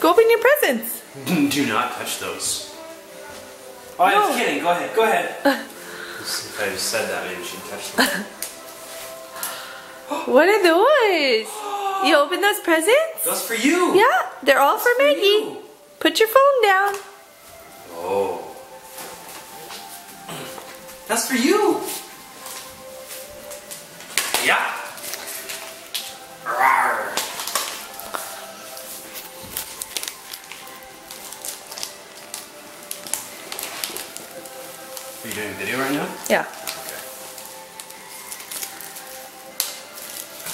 Go open your presents. Do not touch those. Oh, I was kidding. Go ahead. Go ahead. If I just said that, maybe she'd touch them. What are those? You open those presents? Those for you. Yeah, they're all for Maggie. You. Put your phone down. Oh. That's for you. Yeah. Rawr. Are you doing a video right now? Yeah.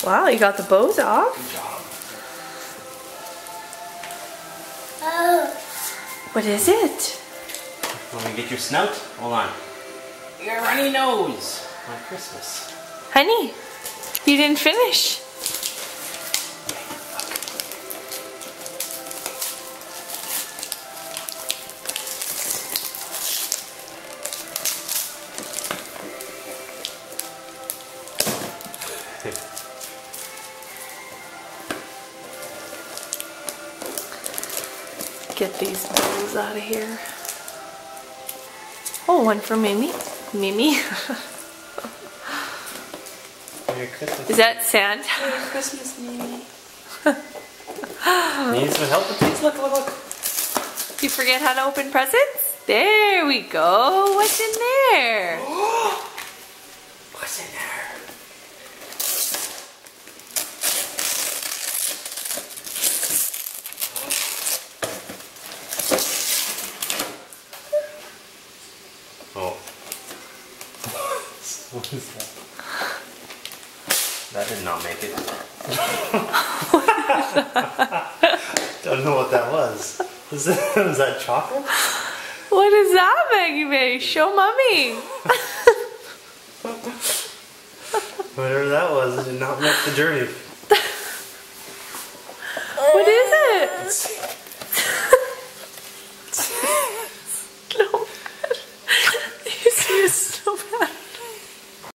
Wow, you got the bows off. Good job. What is it? Want to get your snout? Hold on. Your runny nose. My Christmas. Honey, you didn't finish. Get these bows out of here. Oh, one for Mimi. Mimi. Merry Christmas. Is that Santa? Merry Christmas, Mimi. Need some help with these? Look, look, look. You forget how to open presents? There we go. What's in there? What's in there? Oh. What is that? That did not make it. Don't know what that was. Was that chocolate? What is that, Maggie May? Show Mommy. Whatever that was, it did not make the journey.